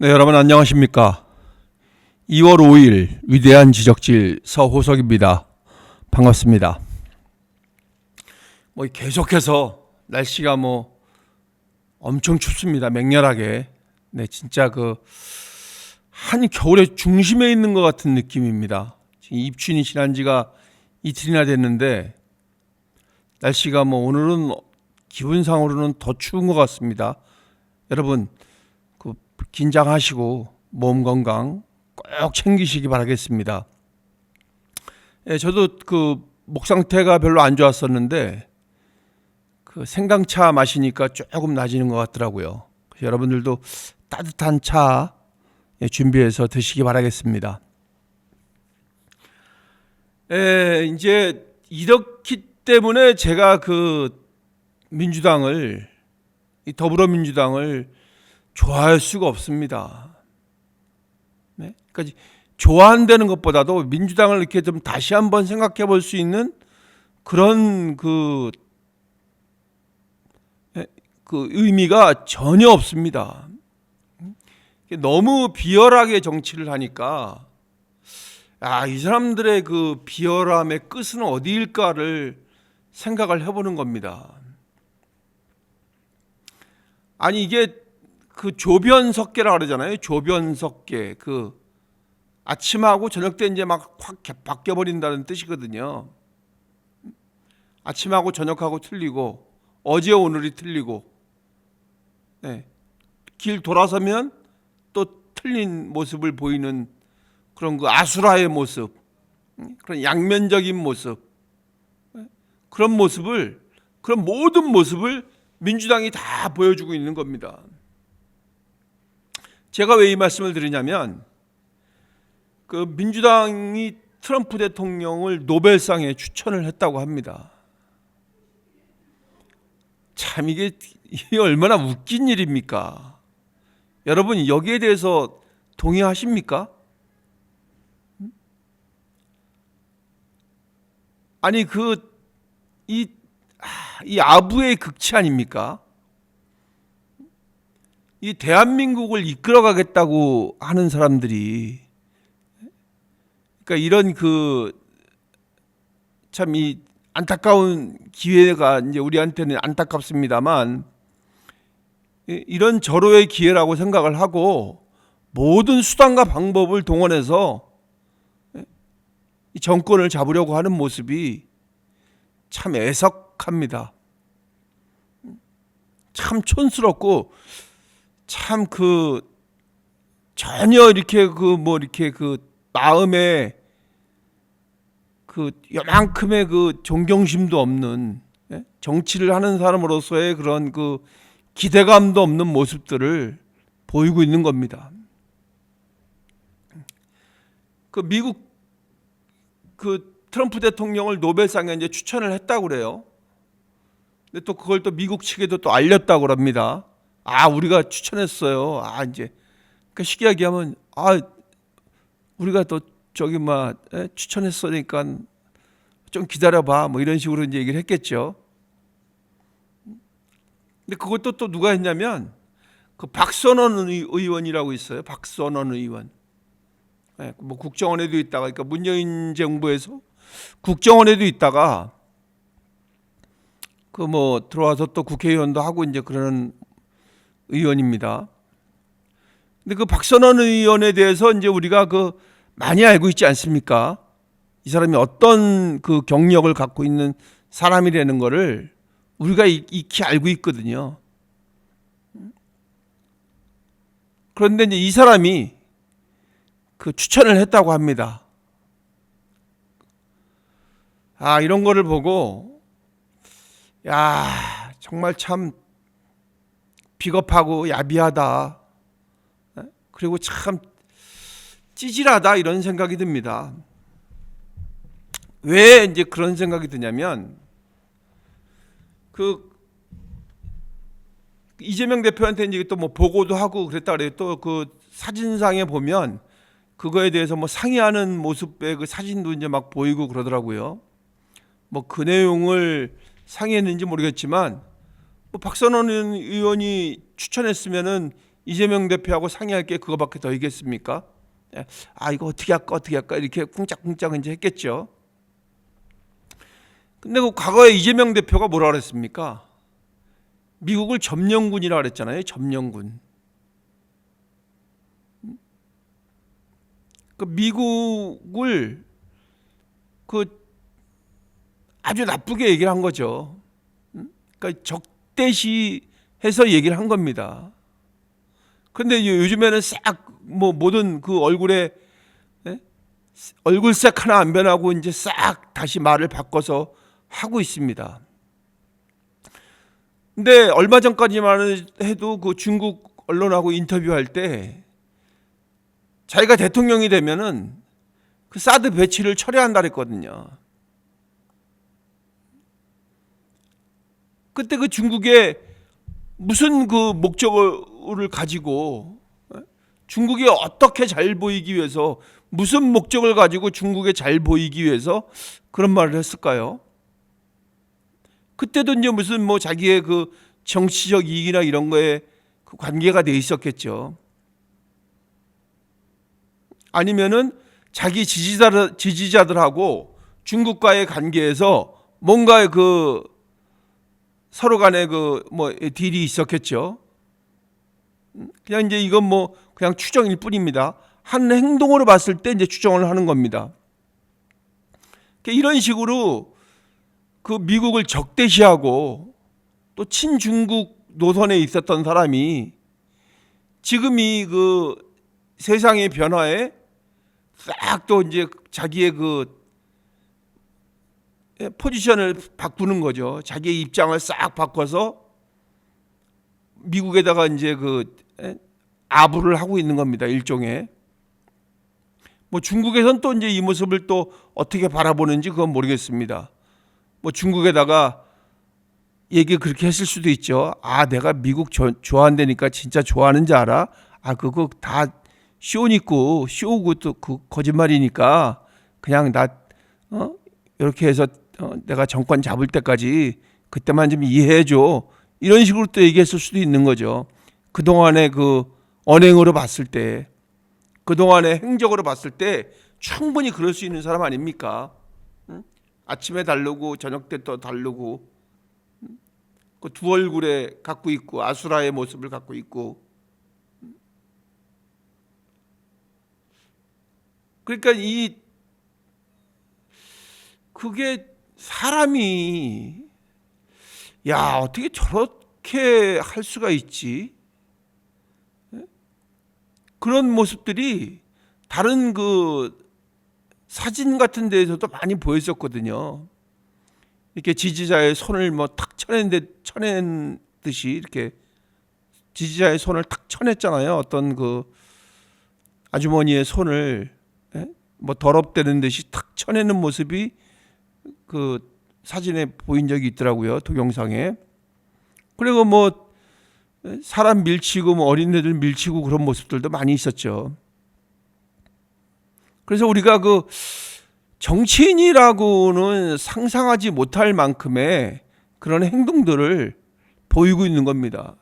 네, 여러분 안녕하십니까? 2월 5일 위대한 지적질 서호석입니다. 반갑습니다. 계속해서 날씨가 엄청 춥습니다. 맹렬하게. 네, 진짜 한 겨울의 중심에 있는 것 같은 느낌입니다. 지금 입춘이 지난 지가 이틀이나 됐는데 날씨가 오늘은 기분상으로는 더 추운 것 같습니다. 여러분 긴장하시고 몸 건강 꼭 챙기시기 바라겠습니다. 예, 저도 목 상태가 별로 안 좋았었는데 생강차 마시니까 조금 나아지는 것 같더라고요. 그래서 여러분들도 따뜻한 차 준비해서 드시기 바라겠습니다. 예, 이제 이렇기 때문에 제가 민주당을, 이 더불어민주당을 좋아할 수가 없습니다. 네? 그러니까 좋아한다는 것보다도 민주당을 이렇게 좀 다시 한번 생각해 볼 수 있는 그런 의미가 전혀 없습니다. 너무 비열하게 정치를 하니까 이 사람들의 비열함의 끝은 어디일까를 생각을 해보는 겁니다. 아니 이게 조변석계라 그러잖아요. 조변석계. 아침하고 저녁 때 이제 막 확 바뀌어 버린다는 뜻이거든요. 아침하고 저녁하고 틀리고 어제 오늘이 틀리고, 네. 길 돌아서면 또 틀린 모습을 보이는 그런 아수라의 모습, 그런 양면적인 모습, 그런 모든 모습을 민주당이 다 보여주고 있는 겁니다. 제가 왜 이 말씀을 드리냐면 민주당이 트럼프 대통령을 노벨상에 추천을 했다고 합니다. 참 이게 얼마나 웃긴 일입니까? 여러분 여기에 대해서 동의하십니까? 아니 이 아부의 극치 아닙니까? 이 대한민국을 이끌어가겠다고 하는 사람들이, 그러니까 이런 참 이 안타까운 기회가 이제 우리한테는 안타깝습니다만, 이런 절호의 기회라고 생각을 하고 모든 수단과 방법을 동원해서 이 정권을 잡으려고 하는 모습이 참 애석합니다. 참 촌스럽고 참 전혀 이렇게 마음에 요만큼의 존경심도 없는, 정치를 하는 사람으로서의 그런 기대감도 없는 모습들을 보이고 있는 겁니다. 미국 트럼프 대통령을 노벨상에 이제 추천을 했다고 그래요. 근데 또 그걸 또 미국 측에도 또 알렸다고 그럽니다. 우리가 추천했어요. 이제 쉽게 얘기하면 우리가 또 추천했으니까 좀 기다려봐 이런 식으로 이제 얘기를 했겠죠. 근데 그것도 또 누가 했냐면 박선원 의원이라고 있어요. 박선원 의원. 국정원에도 있다가, 그러니까 문재인 정부에서 국정원에도 있다가 들어와서 또 국회의원도 하고 이제 그러는 의원입니다. 근데 박선원 의원에 대해서 이제 우리가 많이 알고 있지 않습니까? 이 사람이 어떤 경력을 갖고 있는 사람이라는 거를 우리가 익히 알고 있거든요. 그런데 이제 이 사람이 추천을 했다고 합니다. 이런 거를 보고 정말 참 비겁하고 야비하다. 그리고 참 찌질하다 이런 생각이 듭니다. 왜 이제 그런 생각이 드냐면 이재명 대표한테 이제 또 보고도 하고 그랬다 그래요. 또 사진상에 보면 그거에 대해서 상의하는 모습의 사진도 이제 막 보이고 그러더라고요. 그 내용을 상의했는지 모르겠지만 박선원 의원이 추천했으면은 이재명 대표하고 상의할 게 그거밖에 더 있겠습니까? 이거 어떻게 할까 이렇게 쿵짝쿵짝 이제 했겠죠. 근데 그 과거에 이재명 대표가 뭐라 그랬습니까? 미국을 점령군이라 그랬잖아요. 점령군. 그 미국을 그 아주 나쁘게 얘기를 한 거죠. 그러니까 적대시해서 얘기를 한 겁니다. 그런데 요즘에는 싹 뭐 모든 그 얼굴에 얼굴색 하나 안 변하고 이제 싹 다시 말을 바꿔서 하고 있습니다. 근데 얼마 전까지만 해도 그 중국 언론하고 인터뷰할 때 자기가 대통령이 되면은 그 사드 배치를 철회한다 그랬거든요. 그때 그 중국에 무슨 그 목적을 가지고 중국이 어떻게 잘 보이기 위해서 무슨 목적을 가지고 중국에 잘 보이기 위해서 그런 말을 했을까요? 그때도 이제 무슨 뭐 자기의 그 정치적 이익이나 이런 거에 그 관계가 돼 있었겠죠. 아니면은 자기 지지자들하고 중국과의 관계에서 뭔가 그 서로 간에 그 뭐 딜이 있었겠죠. 그냥 이제 이건 뭐 그냥 추정일 뿐입니다. 한 행동으로 봤을 때 이제 추정을 하는 겁니다. 이런 식으로 그 미국을 적대시하고 또 친중국 노선에 있었던 사람이 지금 이 그 세상의 변화에 싹 또 이제 자기의 그 포지션을 바꾸는 거죠. 자기의 입장을 싹 바꿔서 미국에다가 이제 그 아부를 하고 있는 겁니다. 일종의. 뭐 중국에선 또 이제 이 모습을 또 어떻게 바라보는지 그건 모르겠습니다. 뭐 중국에다가 얘기 그렇게 했을 수도 있죠. 내가 미국 좋아한다니까 진짜 좋아하는지 알아? 그거 다 쇼고 또 그 거짓말이니까 그냥 나 이렇게 해서 내가 정권 잡을 때까지 그때만 좀 이해해줘. 이런 식으로 또 얘기했을 수도 있는 거죠. 그동안의 그 언행으로 봤을 때, 그동안의 행적으로 봤을 때 충분히 그럴 수 있는 사람 아닙니까? 아침에 다르고 저녁 때 또 다르고 그 두 얼굴에 갖고 있고 아수라의 모습을 갖고 있고 그러니까 그게 사람이 어떻게 저렇게 할 수가 있지? 그런 모습들이 다른 그 사진 같은 데에서도 많이 보였었거든요. 이렇게 지지자의 손을 뭐 탁 쳐낸 듯이 이렇게 지지자의 손을 탁 쳐냈잖아요. 어떤 그 아주머니의 손을 뭐 더럽다는 듯이 탁 쳐내는 모습이 그 사진에 보인 적이 있더라고요. 동영상에. 그리고 뭐 사람 밀치고 뭐 어린애들 밀치고 그런 모습들도 많이 있었죠. 그래서 우리가 그 정치인이라고는 상상하지 못할 만큼의 그런 행동들을 보이고 있는 겁니다.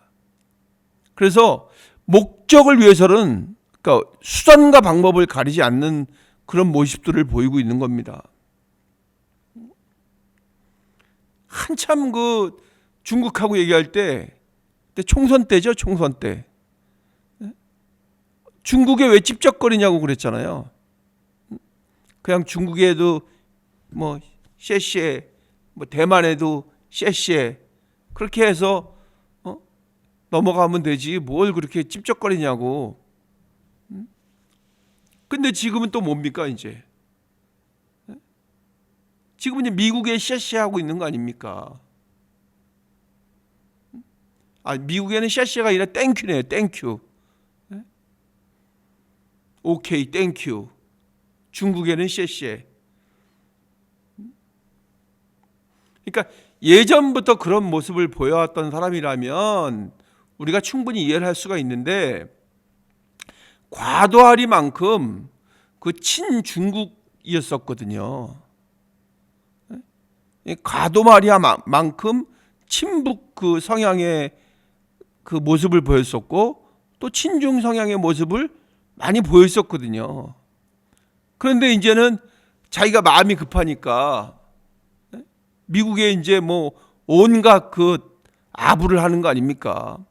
그래서 목적을 위해서는 그러니까 수단과 방법을 가리지 않는 그런 모습들을 보이고 있는 겁니다. 한참 그 중국하고 얘기할 때 총선 때죠, 총선 때. 중국에 왜 찝쩍거리냐고 그랬잖아요. 그냥 중국에도 뭐 셰셰, 뭐 대만에도 셰셰 그렇게 해서 넘어가면 되지 뭘 그렇게 찝쩍거리냐고. 근데 지금은 또 뭡니까 이제? 지금은 이제 미국에 셰셰하고 있는 거 아닙니까? 미국에는 셰셰가 아니라 땡큐네요. 땡큐. 오케이, 땡큐. 중국에는 셰셰. 그러니까 예전부터 그런 모습을 보여왔던 사람이라면 우리가 충분히 이해를 할 수가 있는데 과도하리만큼 그 친중국이었었거든요. 과도마리아만큼 친북 그 성향의 그 모습을 보였었고 또 친중 성향의 모습을 많이 보였었거든요. 그런데 이제는 자기가 마음이 급하니까 미국에 이제 뭐 온갖 그 아부를 하는 거 아닙니까?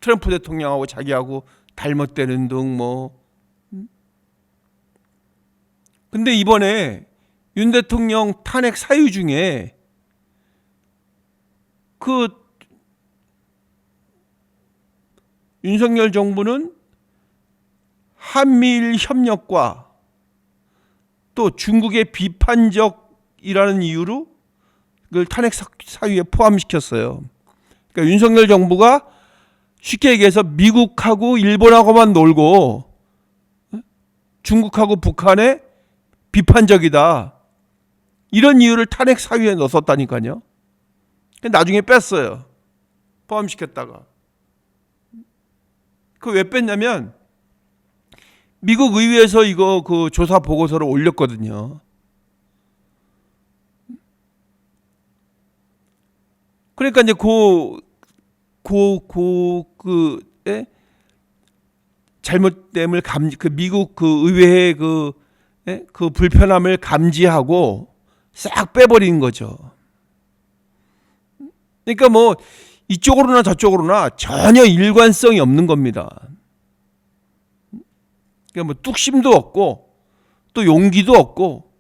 트럼프 대통령하고 자기하고 닮았다는 등 뭐. 근데 이번에 윤 대통령 탄핵 사유 중에 그 윤석열 정부는 한미일 협력과 또 중국의 비판적이라는 이유로 그걸 탄핵 사유에 포함시켰어요. 그러니까 윤석열 정부가 쉽게 얘기해서 미국하고 일본하고만 놀고 중국하고 북한에 비판적이다. 이런 이유를 탄핵 사유에 넣었다니까요. 나중에 뺐어요. 포함시켰다가. 그 왜 뺐냐면 미국 의회에서 이거 그 조사 보고서를 올렸거든요. 그러니까 이제 잘못됨을 그 미국 그 의회의 그 불편함을 감지하고 싹 빼버린 거죠. 그러니까 뭐 이쪽으로나 저쪽으로나 전혀 일관성이 없는 겁니다. 그러니까 뭐 뚝심도 없고 또 용기도 없고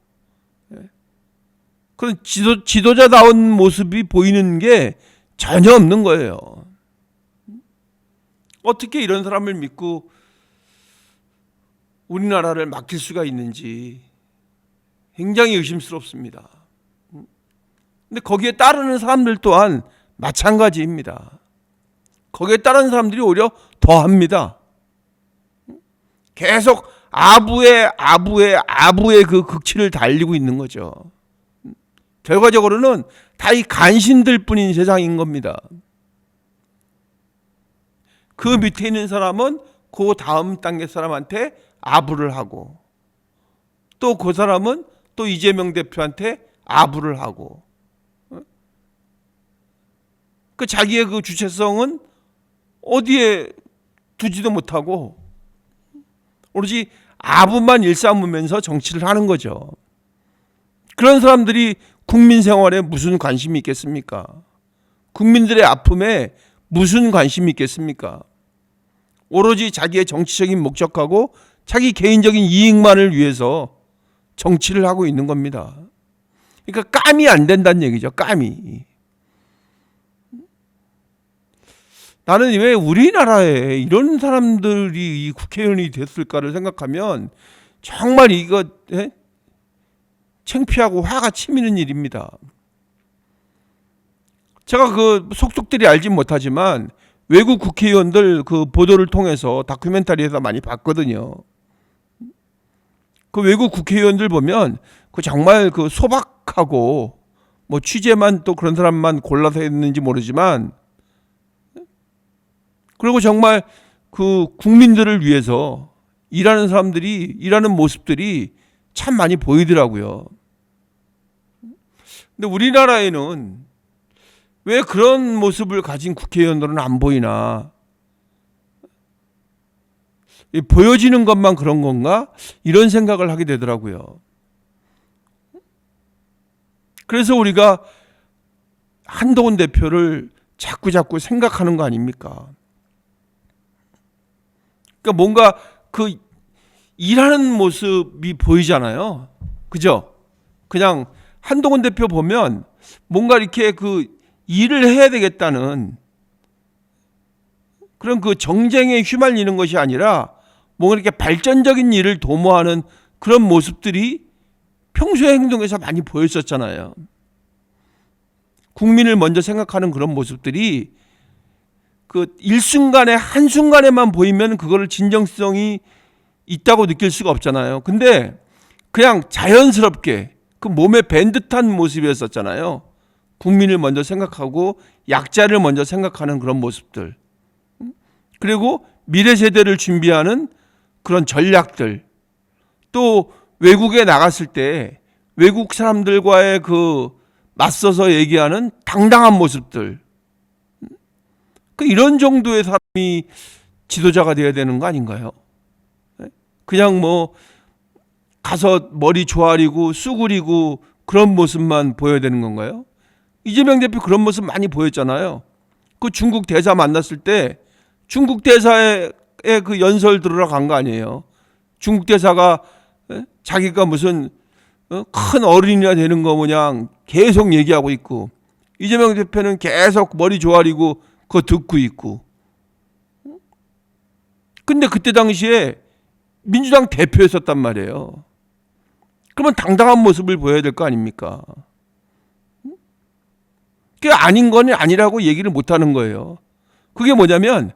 그런 지도자다운 모습이 보이는 게 전혀 없는 거예요. 어떻게 이런 사람을 믿고 우리나라를 맡길 수가 있는지 굉장히 의심스럽습니다. 근데 거기에 따르는 사람들 또한 마찬가지입니다. 거기에 따르는 사람들이 오히려 더 합니다. 계속 아부의 그 극치를 달리고 있는 거죠. 결과적으로는 다 이 간신들 뿐인 세상인 겁니다. 그 밑에 있는 사람은 그 다음 단계 사람한테 아부를 하고 또 그 사람은 또 이재명 대표한테 아부를 하고 그 자기의 그 주체성은 어디에 두지도 못하고 오로지 아부만 일삼으면서 정치를 하는 거죠. 그런 사람들이 국민 생활에 무슨 관심이 있겠습니까? 국민들의 아픔에 무슨 관심이 있겠습니까? 오로지 자기의 정치적인 목적하고 자기 개인적인 이익만을 위해서 정치를 하고 있는 겁니다. 그러니까 깜이 안 된다는 얘기죠. 깜이. 나는 왜 우리나라에 이런 사람들이 이 국회의원이 됐을까를 생각하면 정말 이거 창피하고 화가 치미는 일입니다. 제가 그 속속들이 알진 못하지만 외국 국회의원들 그 보도를 통해서 다큐멘터리에서 많이 봤거든요. 그 외국 국회의원들 보면 그 정말 그 소박하고 뭐 취재만 또 그런 사람만 골라서 했는지 모르지만 그리고 정말 그 국민들을 위해서 일하는 사람들이 일하는 모습들이 참 많이 보이더라고요. 근데 우리나라에는 왜 그런 모습을 가진 국회의원들은 안 보이나? 보여지는 것만 그런 건가? 이런 생각을 하게 되더라고요. 그래서 우리가 한동훈 대표를 자꾸 생각하는 거 아닙니까? 그러니까 뭔가 그 일하는 모습이 보이잖아요. 그죠? 그냥 한동훈 대표 보면 뭔가 이렇게 그 일을 해야 되겠다는 그런 그 정쟁에 휘말리는 것이 아니라 뭔가 이렇게 발전적인 일을 도모하는 그런 모습들이 평소의 행동에서 많이 보였었잖아요. 국민을 먼저 생각하는 그런 모습들이 그 일순간에 한순간에만 보이면 그거를 진정성이 있다고 느낄 수가 없잖아요. 근데 그냥 자연스럽게 그 몸에 밴 듯한 모습이었었잖아요. 국민을 먼저 생각하고 약자를 먼저 생각하는 그런 모습들. 그리고 미래 세대를 준비하는 그런 전략들. 또 외국에 나갔을 때 외국 사람들과의 그 맞서서 얘기하는 당당한 모습들. 이런 정도의 사람이 지도자가 돼야 되는 거 아닌가요? 그냥 뭐 가서 머리 조아리고 쑤그리고 그런 모습만 보여야 되는 건가요? 이재명 대표 그런 모습 많이 보였잖아요. 그 중국 대사 만났을 때 중국 대사의 그 연설 들으러 간 거 아니에요. 중국 대사가 자기가 무슨 큰 어른이나 되는 거 모양 계속 얘기하고 있고, 이재명 대표는 계속 머리 조아리고 그거 듣고 있고. 근데 그때 당시에 민주당 대표였었단 말이에요. 그러면 당당한 모습을 보여야 될 거 아닙니까? 그게 아닌 건 아니라고 얘기를 못 하는 거예요. 그게 뭐냐면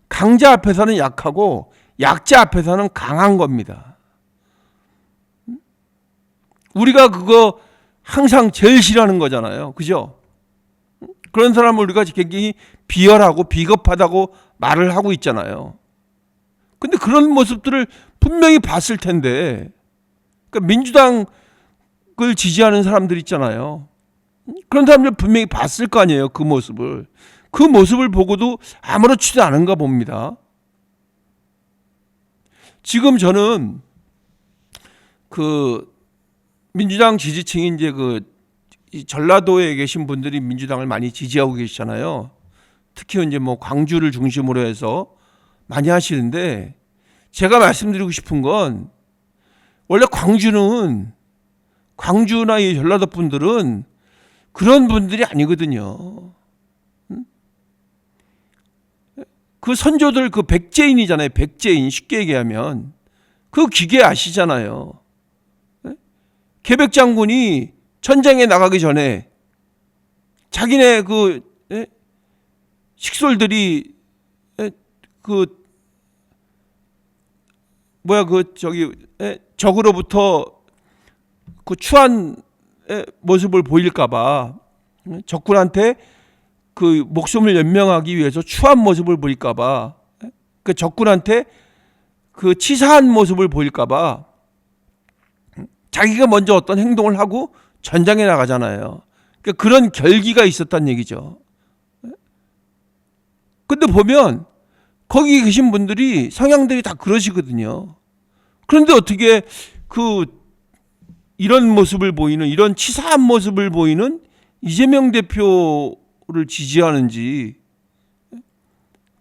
강자 앞에서는 약하고 약자 앞에서는 강한 겁니다. 우리가 그거 항상 제일 싫어하는 거잖아요. 그죠? 그런 사람을 우리가 굉장히 비열하고 비겁하다고 말을 하고 있잖아요. 근데 그런 모습들을 분명히 봤을 텐데, 그러니까 민주당을 지지하는 사람들 있잖아요. 그런 사람들 분명히 봤을 거 아니에요. 그 모습을. 그 모습을 보고도 아무렇지도 않은가 봅니다. 지금 저는 그 민주당 지지층이 이제 이 전라도에 계신 분들이 민주당을 많이 지지하고 계시잖아요. 특히 이제 뭐 광주를 중심으로 해서 많이 하시는데, 제가 말씀드리고 싶은 건 원래 광주나 이 전라도 분들은 그런 분들이 아니거든요. 그 선조들 그 백제인이잖아요. 백제인, 쉽게 얘기하면 그 기계 아시잖아요. 계백 장군이 전쟁에 나가기 전에 자기네 그 식솔들이 적으로부터 그 추한 모습을 보일까봐, 적군한테 그 목숨을 연명하기 위해서 추한 모습을 보일까봐, 그 적군한테 그 치사한 모습을 보일까봐 자기가 먼저 어떤 행동을 하고 전장에 나가잖아요. 그러니까 그런 결기가 있었단 얘기죠. 근데 보면 거기 계신 분들이 성향들이 다 그러시거든요. 그런데 어떻게 이런 모습을 보이는, 이런 치사한 모습을 보이는 이재명 대표를 지지하는지,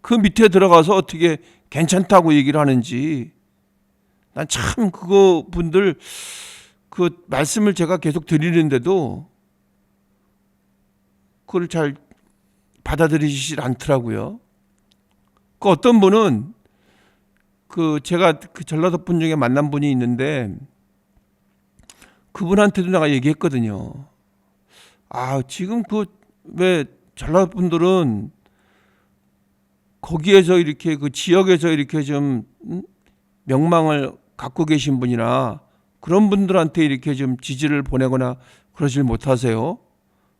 그 밑에 들어가서 어떻게 괜찮다고 얘기를 하는지, 난 참 그거 분들 그 말씀을 제가 계속 드리는데도 그걸 잘 받아들이시질 않더라고요. 그 어떤 분은 제가 그 전라도 분 중에 만난 분이 있는데, 그분한테도 내가 얘기했거든요. 지금 왜 전라도 분들은 거기에서 이렇게 그 지역에서 이렇게 좀 명망을 갖고 계신 분이나 그런 분들한테 이렇게 좀 지지를 보내거나 그러질 못하세요?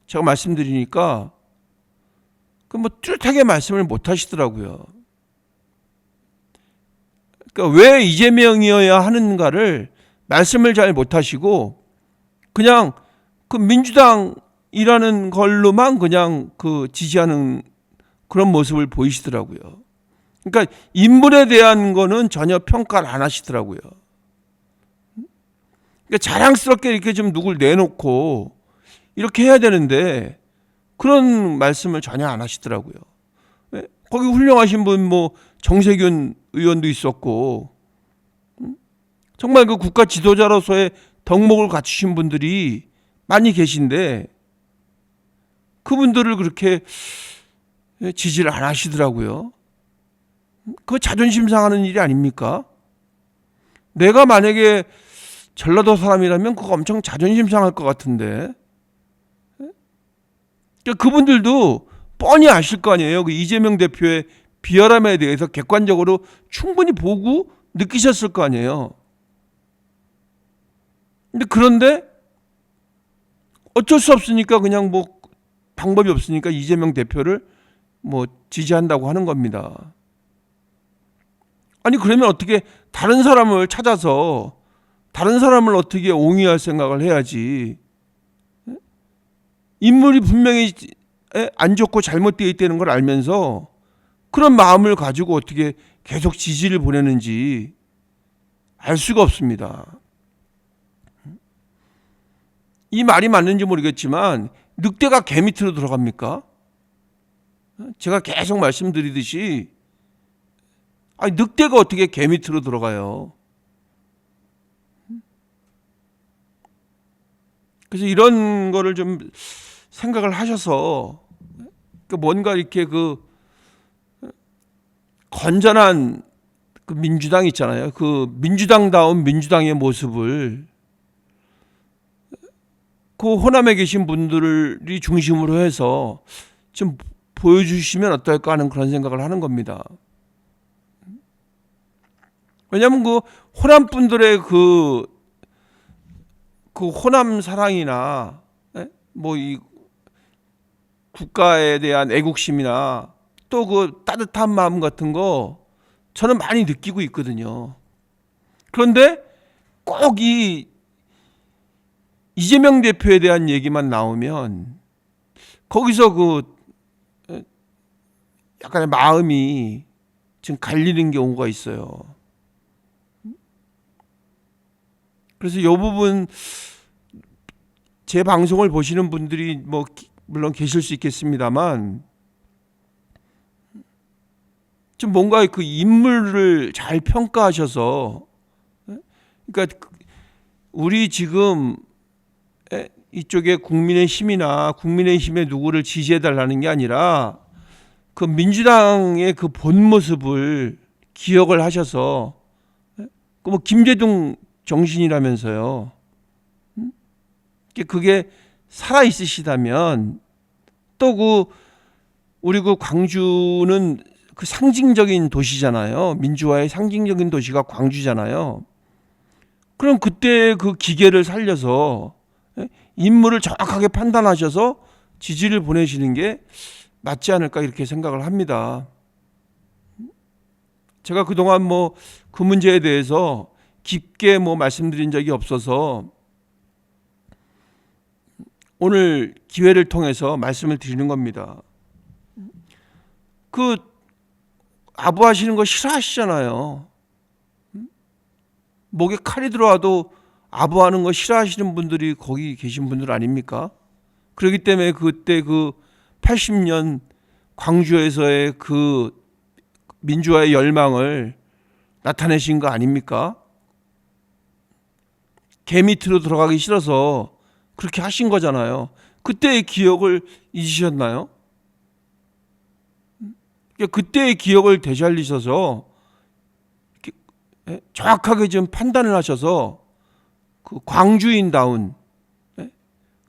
제가 말씀드리니까 뭐 뚜렷하게 말씀을 못 하시더라고요. 그러니까 왜 이재명이어야 하는가를 말씀을 잘 못 하시고, 그냥 그 민주당이라는 걸로만 그냥 지지하는 그런 모습을 보이시더라고요. 그러니까 인물에 대한 거는 전혀 평가를 안 하시더라고요. 그러니까 자랑스럽게 이렇게 좀 누굴 내놓고 이렇게 해야 되는데 그런 말씀을 전혀 안 하시더라고요. 거기 훌륭하신 분 뭐 정세균 의원도 있었고, 정말 그 국가 지도자로서의 덕목을 갖추신 분들이 많이 계신데 그분들을 그렇게 지지를 안 하시더라고요. 그거 자존심 상하는 일이 아닙니까? 내가 만약에 전라도 사람이라면 그거 엄청 자존심 상할 것 같은데. 그분들도 뻔히 아실 거 아니에요. 그 이재명 대표의 비열함에 대해서 객관적으로 충분히 보고 느끼셨을 거 아니에요. 그런데 어쩔 수 없으니까 그냥 뭐 방법이 없으니까 이재명 대표를 뭐 지지한다고 하는 겁니다. 아니 그러면 어떻게 다른 사람을 찾아서 다른 사람을 어떻게 옹이할 생각을 해야지. 인물이 분명히 안 좋고 잘못되어 있다는 걸 알면서 그런 마음을 가지고 어떻게 계속 지지를 보내는지 알 수가 없습니다. 이 말이 맞는지 모르겠지만 늑대가 개 밑으로 들어갑니까? 제가 계속 말씀드리듯이 늑대가 어떻게 개 밑으로 들어가요? 그래서 이런 거를 좀 생각을 하셔서 뭔가 이렇게 그 건전한 그 민주당 있잖아요. 그 민주당다운 민주당의 모습을 그 호남에 계신 분들이 중심으로 해서 좀 보여주시면 어떨까 하는 그런 생각을 하는 겁니다. 왜냐하면 그 호남 분들의 그 호남 사랑이나 뭐 이 국가에 대한 애국심이나 또 그 따뜻한 마음 같은 거 저는 많이 느끼고 있거든요. 그런데 꼭 이재명 대표에 대한 얘기만 나오면 거기서 그 약간의 마음이 지금 갈리는 경우가 있어요. 그래서 이 부분 제 방송을 보시는 분들이 뭐 물론 계실 수 있겠습니다만 좀 뭔가 그 인물을 잘 평가하셔서 그러니까 우리 지금 이쪽에 국민의힘이나 국민의힘의 누구를 지지해달라는 게 아니라 그 민주당의 그 본 모습을 기억을 하셔서 뭐 김대중 정신이라면서요. 그게 살아 있으시다면 또 우리 그 광주는 그 상징적인 도시잖아요. 민주화의 상징적인 도시가 광주잖아요. 그럼 그때 그 기계를 살려서 인물을 정확하게 판단하셔서 지지를 보내시는 게 맞지 않을까 이렇게 생각을 합니다. 제가 그동안 뭐 그 문제에 대해서 깊게 뭐 말씀드린 적이 없어서 오늘 기회를 통해서 말씀을 드리는 겁니다. 그 아부하시는 거 싫어하시잖아요. 목에 칼이 들어와도 아부하는 거 싫어하시는 분들이 거기 계신 분들 아닙니까? 그렇기 때문에 그때 그 80년 광주에서의 그 민주화의 열망을 나타내신 거 아닙니까? 개 밑으로 들어가기 싫어서 그렇게 하신 거잖아요. 그때의 기억을 잊으셨나요? 그때의 기억을 되살리셔서 정확하게 좀 판단을 하셔서 그 광주인다운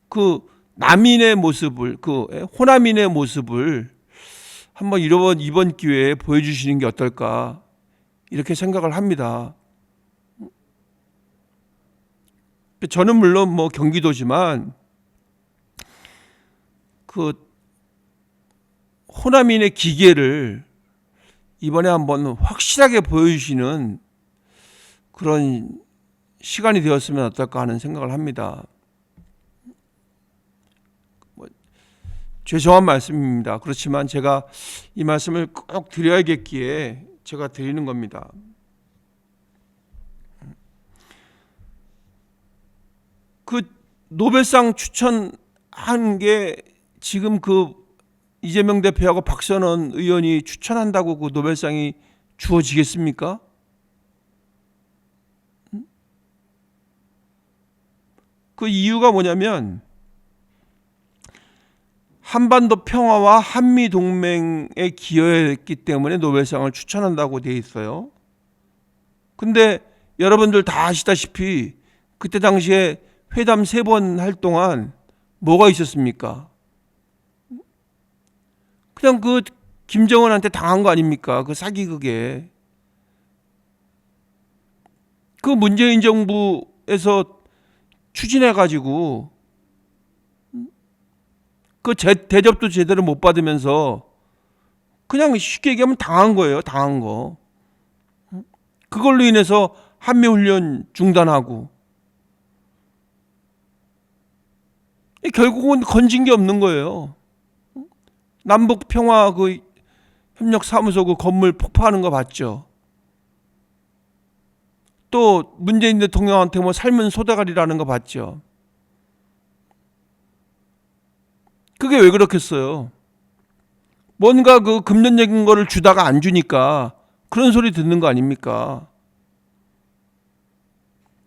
그 남인의 모습을 그 호남인의 모습을 한번 이번 기회에 보여주시는 게 어떨까 이렇게 생각을 합니다. 저는 물론 뭐 경기도지만 그 호남인의 기계를 이번에 한번 확실하게 보여주시는 그런 시간이 되었으면 어떨까 하는 생각을 합니다. 죄송한 말씀입니다. 그렇지만 제가 이 말씀을 꼭 드려야겠기에 제가 드리는 겁니다. 그 노벨상 추천한 게 지금 그 이재명 대표하고 박선원 의원이 추천한다고 그 노벨상이 주어지겠습니까? 그 이유가 뭐냐면 한반도 평화와 한미 동맹에 기여했기 때문에 노벨상을 추천한다고 돼 있어요. 근데 여러분들 다 아시다시피 그때 당시에 회담 3번 할 동안 뭐가 있었습니까? 그냥 그 김정은한테 당한 거 아닙니까? 그 사기극에. 그 문재인 정부에서 추진해가지고 그 대접도 제대로 못 받으면서 그냥 쉽게 얘기하면 당한 거예요. 당한 거. 그걸로 인해서 한미훈련 중단하고 결국은 건진 게 없는 거예요. 남북 평화 그 협력사무소 그 건물 폭파하는 거 봤죠. 또 문재인 대통령한테 뭐 삶은 소대가리라는 거 봤죠. 그게 왜 그렇겠어요? 뭔가 그 금전적인 거를 주다가 안 주니까 그런 소리 듣는 거 아닙니까?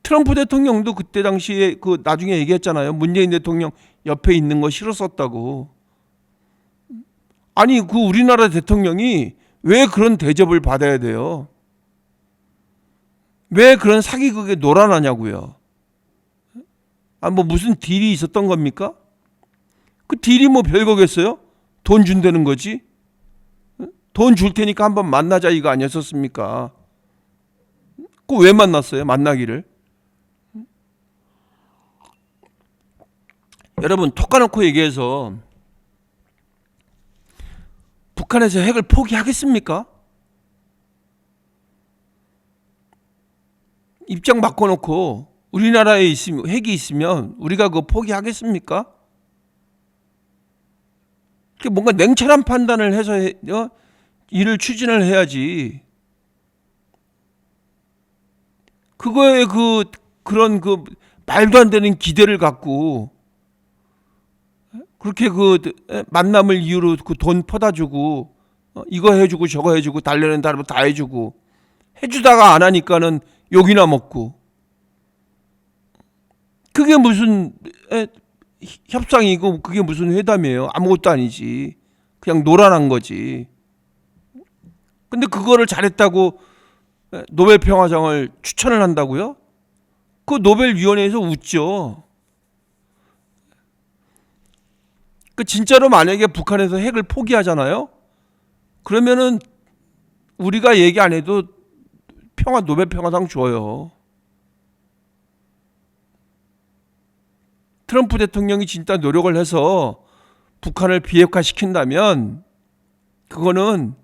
트럼프 대통령도 그때 당시에 그 나중에 얘기했잖아요. 문재인 대통령 옆에 있는 거 싫었었다고. 아니 그 우리나라 대통령이 왜 그런 대접을 받아야 돼요? 왜 그런 사기극에 놀아나냐고요? 아, 뭐 무슨 딜이 있었던 겁니까? 그 딜이 뭐 별거겠어요? 돈 준다는 거지? 돈 줄 테니까 한번 만나자 이거 아니었었습니까? 그 왜 만났어요? 만나기를? 여러분 톡 까놓고 얘기해서 북한에서 핵을 포기하겠습니까? 입장 바꿔놓고 우리나라에 있으면 핵이 있으면 우리가 그거 포기하겠습니까? 뭔가 냉철한 판단을 해서 일을 추진을 해야지. 그거에 그런 말도 안 되는 기대를 갖고 그렇게 만남을 이유로 그 돈 퍼다 주고 이거 해주고 저거 해주고 달래는 다르고 다 해주고 해주다가 안 하니까는 욕이나 먹고 그게 무슨 협상이고 그게 무슨 회담이에요? 아무것도 아니지. 그냥 노란한 거지. 근데 그거를 잘했다고 노벨 평화상을 추천을 한다고요? 그 노벨위원회에서 웃죠. 그 진짜로 만약에 북한에서 핵을 포기하잖아요. 그러면은 우리가 얘기 안 해도 노벨 평화상 줘요. 트럼프 대통령이 진짜 노력을 해서 북한을 비핵화시킨다면 그거는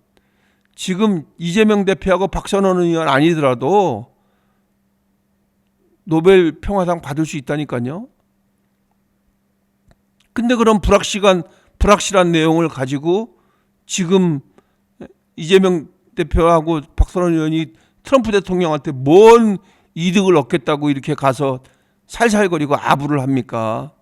지금 이재명 대표하고 박선원 의원 아니더라도 노벨 평화상 받을 수 있다니까요. 근데 그런 불확실한 내용을 가지고 지금 이재명 대표하고 박선원 의원이 트럼프 대통령한테 뭔 이득을 얻겠다고 이렇게 가서 살살거리고 아부를 합니까?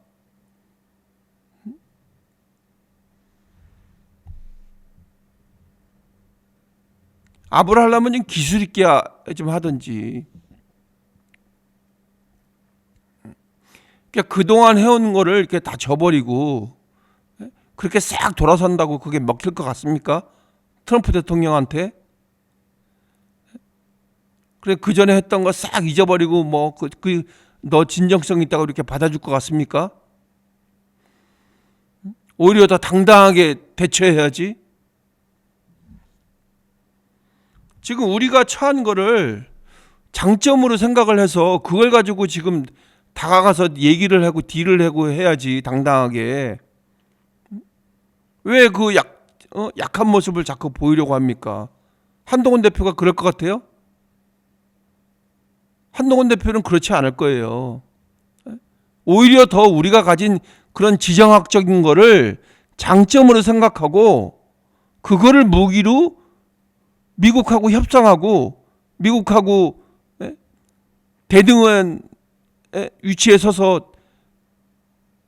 아부를 하려면 좀 기술 있게 좀 하든지. 그러니까 그동안 해온 거를 이렇게 다 져버리고 그렇게 싹 돌아선다고 그게 먹힐 것 같습니까? 트럼프 대통령한테? 그래 그 전에 했던 거 싹 잊어버리고 뭐 너 진정성 있다고 이렇게 받아줄 것 같습니까? 오히려 더 당당하게 대처해야지. 지금 우리가 처한 거를 장점으로 생각을 해서 그걸 가지고 지금 다가가서 얘기를 하고 딜을 하고 해야지 당당하게. 왜 약한 모습을 자꾸 보이려고 합니까? 한동훈 대표가 그럴 것 같아요? 한동훈 대표는 그렇지 않을 거예요. 오히려 더 우리가 가진 그런 지정학적인 거를 장점으로 생각하고 그거를 무기로 미국하고 협상하고 미국하고 대등한 위치에 서서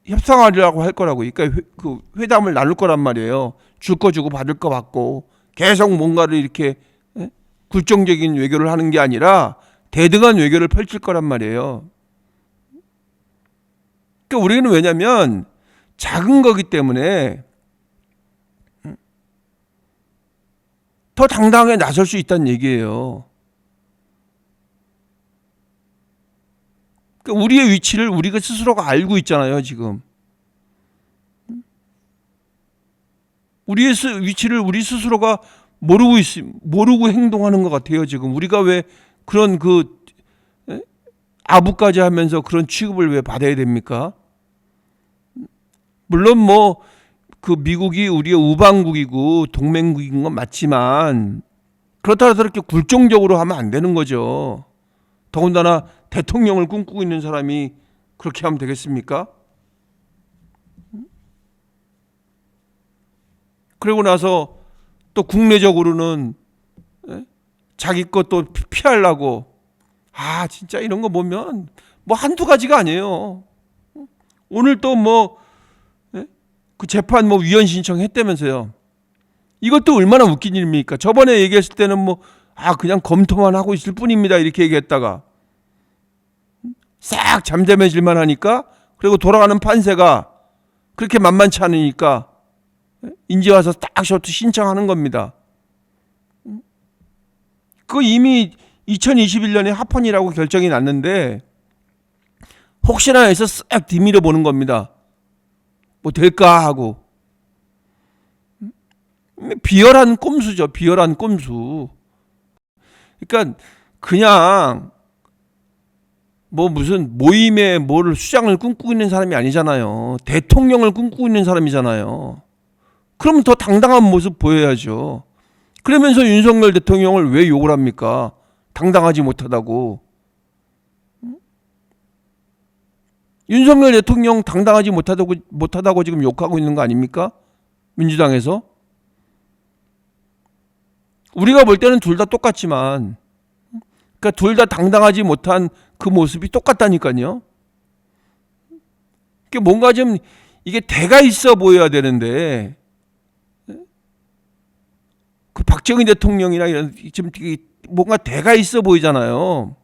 협상하려고 할 거라고. 그러니까 그 회담을 나눌 거란 말이에요. 줄 거 주고 받을 거 받고 계속 뭔가를 이렇게 굴종적인 외교를 하는 게 아니라 대등한 외교를 펼칠 거란 말이에요. 그러니까 우리는 왜냐면 작은 거기 때문에 더 당당하게 나설 수 있다는 얘기예요. 그러니까 우리의 위치를 우리가 스스로가 알고 있잖아요, 지금. 우리의 위치를 우리 스스로가 모르고 행동하는 것 같아요, 지금. 우리가 왜 그런 아부까지 하면서 그런 취급을 왜 받아야 됩니까? 물론 미국이 우리의 우방국이고 동맹국인 건 맞지만 그렇다고 해서 그렇게 굴종적으로 하면 안 되는 거죠. 더군다나 대통령을 꿈꾸고 있는 사람이 그렇게 하면 되겠습니까? 그러고 나서 또 국내적으로는 자기 것도 피하려고. 진짜 이런 거 보면 뭐 한두 가지가 아니에요. 오늘 또 뭐 그 재판 뭐 위헌 신청했다면서요. 이것도 얼마나 웃긴 일입니까? 저번에 얘기했을 때는 뭐 그냥 검토만 하고 있을 뿐입니다 이렇게 얘기했다가 싹 잠잠해질만 하니까, 그리고 돌아가는 판세가 그렇게 만만치 않으니까 이제 와서 딱 쇼트 신청하는 겁니다. 그 이미 2021년에 합헌이라고 결정이 났는데 혹시나 해서 싹 뒤밀어 보는 겁니다. 뭐 될까 하고. 비열한 꼼수죠. 비열한 꼼수. 그러니까 그냥 뭐 무슨 모임에 뭐를 수장을 꿈꾸고 있는 사람이 아니잖아요. 대통령을 꿈꾸고 있는 사람이잖아요. 그러면 더 당당한 모습 보여야죠. 그러면서 윤석열 대통령을 왜 욕을 합니까? 당당하지 못하다고. 윤석열 대통령 당당하지 못하다고 지금 욕하고 있는 거 아닙니까? 민주당에서. 우리가 볼 때는 둘 다 똑같지만, 그러니까 둘 다 당당하지 못한 그 모습이 똑같다니까요. 그게 뭔가 좀 이게 대가 있어 보여야 되는데, 그 박정희 대통령이나 이런 좀 뭔가 대가 있어 보이잖아요.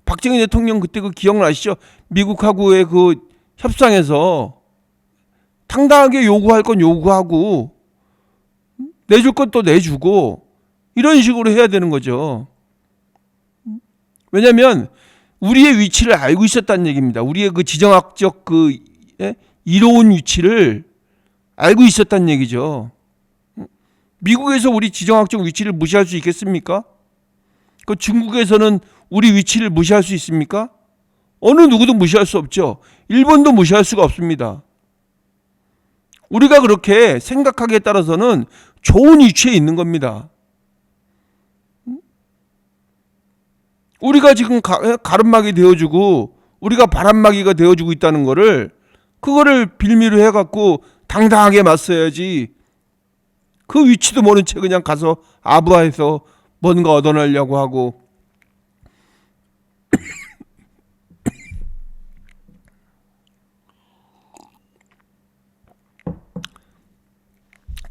박정희 대통령 그때 그 기억나시죠? 미국하고의 그 협상에서 당당하게 요구할 건 요구하고 내줄 건 또 내주고 이런 식으로 해야 되는 거죠. 왜냐하면 우리의 위치를 알고 있었다는 얘기입니다. 우리의 그 지정학적 그 이로운 위치를 알고 있었다는 얘기죠. 미국에서 우리 지정학적 위치를 무시할 수 있겠습니까? 그 중국에서는 우리 위치를 무시할 수 있습니까? 어느 누구도 무시할 수 없죠. 일본도 무시할 수가 없습니다. 우리가 그렇게 생각하기에 따라서는 좋은 위치에 있는 겁니다. 우리가 지금 가름막이 되어주고 우리가 바람막이가 되어주고 있다는 거를, 그거를 빌미로 해갖고 당당하게 맞서야지. 그 위치도 모른 채 그냥 가서 아부하에서 뭔가 얻어내려고 하고.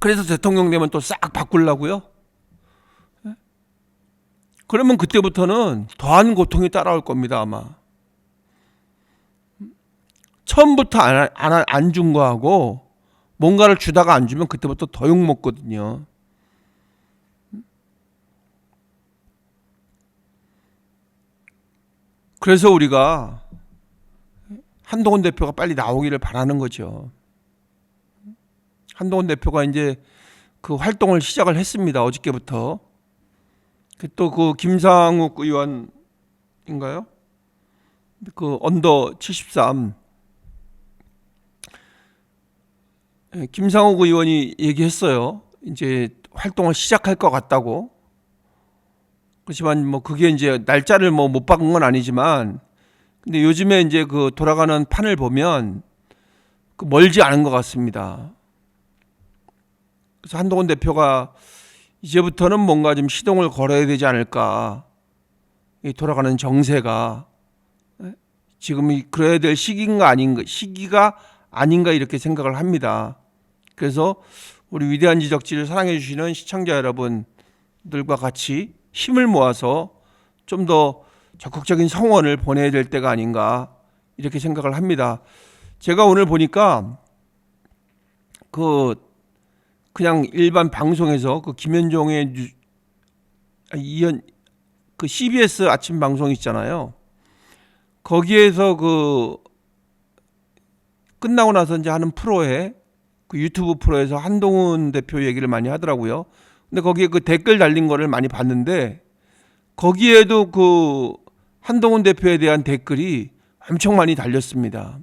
그래서 대통령 되면 또 싹 바꾸려고요? 그러면 그때부터는 더한 고통이 따라올 겁니다, 아마. 처음부터 안 준 거하고 뭔가를 주다가 안 주면 그때부터 더 욕먹거든요. 그래서 우리가 한동훈 대표가 빨리 나오기를 바라는 거죠. 한동훈 대표가 이제 그 활동을 시작을 했습니다. 어저께부터. 또 그 김상욱 의원인가요? 그 언더 73. 김상욱 의원이 얘기했어요. 이제 활동을 시작할 것 같다고. 그렇지만 뭐 그게 이제 날짜를 뭐 못 박은 건 아니지만, 근데 요즘에 이제 그 돌아가는 판을 보면 그 멀지 않은 것 같습니다. 그래서 한동훈 대표가 이제부터는 뭔가 좀 시동을 걸어야 되지 않을까. 이 돌아가는 정세가 지금 그래야 될 시기가 아닌가 이렇게 생각을 합니다. 그래서 우리 위대한 지적지를 사랑해 주시는 시청자 여러분들과 같이 힘을 모아서 좀 더 적극적인 성원을 보내야 될 때가 아닌가 이렇게 생각을 합니다. 제가 오늘 보니까 그냥 일반 방송에서 그 김현종의 그 CBS 아침 방송 있잖아요. 거기에서 그 끝나고 나서 이제 하는 프로에, 그 유튜브 프로에서 한동훈 대표 얘기를 많이 하더라고요. 근데 거기에 그 댓글 달린 거를 많이 봤는데, 거기에도 그 한동훈 대표에 대한 댓글이 엄청 많이 달렸습니다.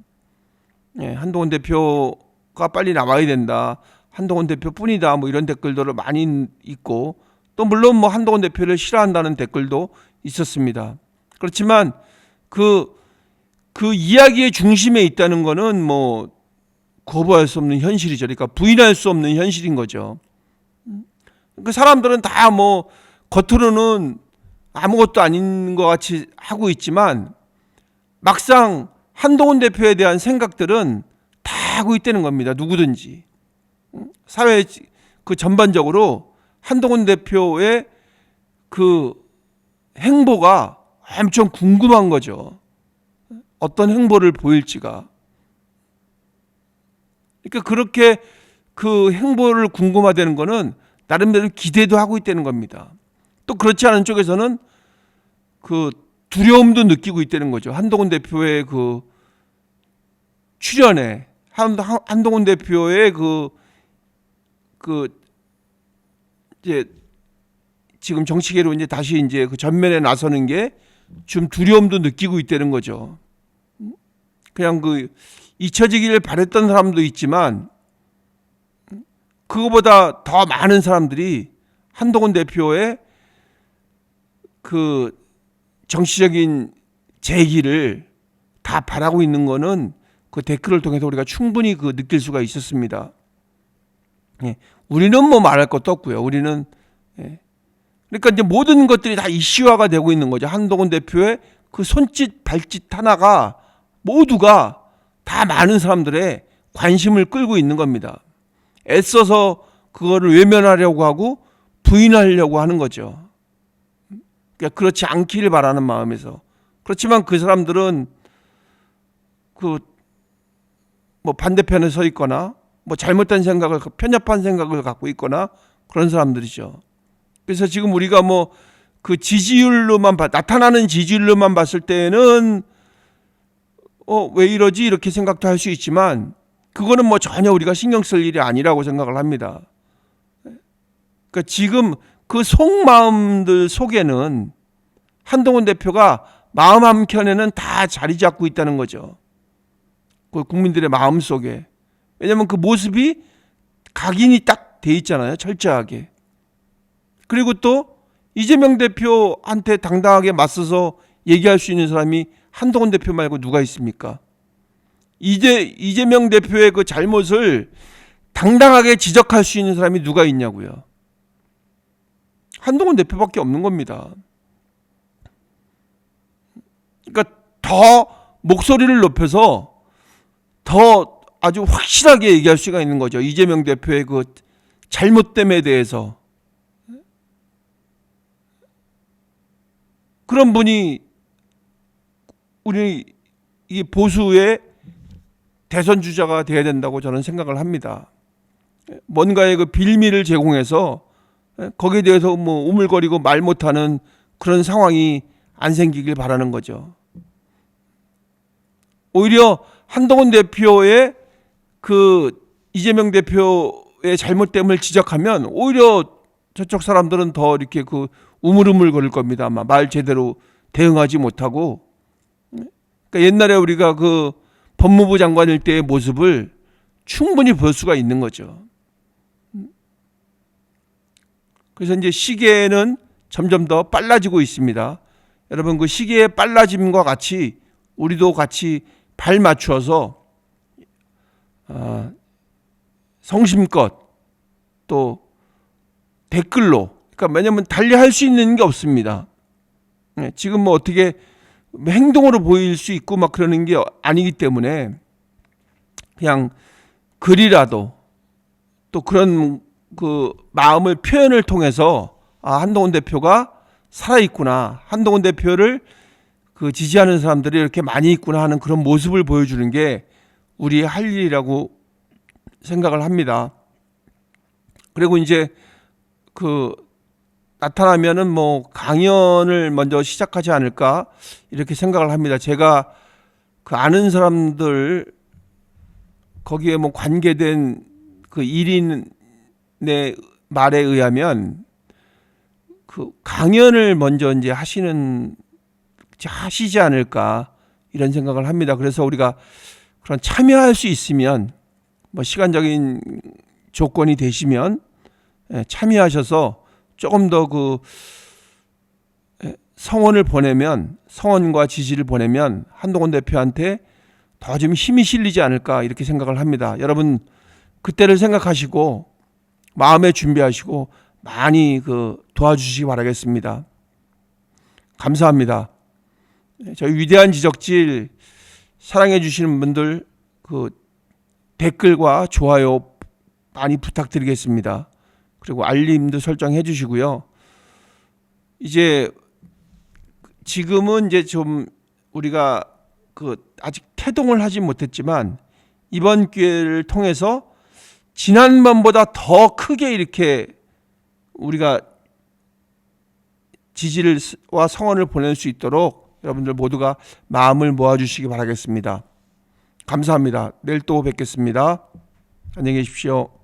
한동훈 대표가 빨리 나와야 된다. 한동훈 대표뿐이다. 뭐 이런 댓글들을 많이 있고, 또 물론 뭐 한동훈 대표를 싫어한다는 댓글도 있었습니다. 그렇지만 그 이야기의 중심에 있다는 거는 뭐 거부할 수 없는 현실이죠. 그러니까 부인할 수 없는 현실인 거죠. 그 사람들은 다 뭐 겉으로는 아무것도 아닌 것 같이 하고 있지만 막상 한동훈 대표에 대한 생각들은 다 하고 있다는 겁니다. 누구든지. 사회 그 전반적으로 한동훈 대표의 그 행보가 엄청 궁금한 거죠. 어떤 행보를 보일지가. 그러니까 그렇게 그 행보를 궁금하다는 거는 나름대로 기대도 하고 있다는 겁니다. 또 그렇지 않은 쪽에서는 그 두려움도 느끼고 있다는 거죠. 한동훈 대표의 그 출연에 한동훈 대표의 이제 지금 정치계로 이제 다시 이제 그 전면에 나서는 게 좀 두려움도 느끼고 있다는 거죠. 그냥 그 잊혀지기를 바랬던 사람도 있지만 그거보다 더 많은 사람들이 한동훈 대표의 그 정치적인 재기를 다 바라고 있는 거는 그 댓글을 통해서 우리가 충분히 그 느낄 수가 있었습니다. 예. 우리는 뭐 말할 것도 없고요. 우리는 그러니까 이제 모든 것들이 다 이슈화가 되고 있는 거죠. 한동훈 대표의 그 손짓 발짓 하나가 모두가 다 많은 사람들의 관심을 끌고 있는 겁니다. 애써서 그거를 외면하려고 하고 부인하려고 하는 거죠. 그러니까 그렇지 않기를 바라는 마음에서. 그렇지만 그 사람들은 그 뭐 반대편에 서 있거나 뭐 잘못된 생각을 편협한 생각을 갖고 있거나 그런 사람들이죠. 그래서 지금 우리가 뭐 그 지지율로만 나타나는 지지율로만 봤을 때는 왜 이러지 이렇게 생각도 할 수 있지만 그거는 뭐 전혀 우리가 신경 쓸 일이 아니라고 생각을 합니다. 그러니까 지금 그 속마음들 속에는 한동훈 대표가 마음 한켠에는 다 자리 잡고 있다는 거죠. 그 국민들의 마음 속에. 왜냐하면 그 모습이 각인이 딱 돼 있잖아요. 철저하게. 그리고 또 이재명 대표한테 당당하게 맞서서 얘기할 수 있는 사람이 한동훈 대표 말고 누가 있습니까? 이재명 대표의 그 잘못을 당당하게 지적할 수 있는 사람이 누가 있냐고요. 한동훈 대표밖에 없는 겁니다. 그러니까 더 목소리를 높여서 더 아주 확실하게 얘기할 수가 있는 거죠. 이재명 대표의 그 잘못됨에 대해서. 그런 분이 우리 이 보수의 대선 주자가 돼야 된다고 저는 생각을 합니다. 뭔가의 그 빌미를 제공해서 거기에 대해서 뭐 우물거리고 말 못하는 그런 상황이 안 생기길 바라는 거죠. 오히려 한동훈 대표의 그 이재명 대표의 잘못됨을 지적하면 오히려 저쪽 사람들은 더 이렇게 그 우물우물 거릴 겁니다. 아마 말 제대로 대응하지 못하고. 그러니까 옛날에 우리가 그 법무부 장관일 때의 모습을 충분히 볼 수가 있는 거죠. 그래서 이제 시계는 점점 더 빨라지고 있습니다. 여러분 그 시계의 빨라짐과 같이 우리도 같이 발 맞추어서 성심껏 또 댓글로 그러니까 왜냐하면 달리 할 수 있는 게 없습니다. 지금 뭐 어떻게 행동으로 보일 수 있고 막 그러는 게 아니기 때문에 그냥 글이라도 또 그런 그 마음을 표현을 통해서 한동훈 대표가 살아있구나. 한동훈 대표를 그 지지하는 사람들이 이렇게 많이 있구나 하는 그런 모습을 보여주는 게 우리의 할 일이라고 생각을 합니다. 그리고 이제 그 나타나면은 뭐 강연을 먼저 시작하지 않을까 이렇게 생각을 합니다. 제가 그 아는 사람들 거기에 뭐 관계된 그 1인의 말에 의하면 그 강연을 먼저 이제 하시지 않을까 이런 생각을 합니다. 그래서 우리가 그런 참여할 수 있으면 뭐 시간적인 조건이 되시면 참여하셔서 조금 더 그 성원을 보내면 성원과 지지를 보내면 한동훈 대표한테 더 좀 힘이 실리지 않을까 이렇게 생각을 합니다. 여러분 그때를 생각하시고 마음에 준비하시고 많이 도와주시기 바라겠습니다. 감사합니다. 저희 위대한 지적질 사랑해 주시는 분들 댓글과 좋아요 많이 부탁드리겠습니다. 그리고 알림도 설정해 주시고요. 이제 지금은 이제 좀 우리가 아직 태동을 하지 못했지만 이번 기회를 통해서 지난번보다 더 크게 이렇게 우리가 지지와 성원을 보낼 수 있도록 여러분들 모두가 마음을 모아주시기 바라겠습니다. 감사합니다. 내일 또 뵙겠습니다. 안녕히 계십시오.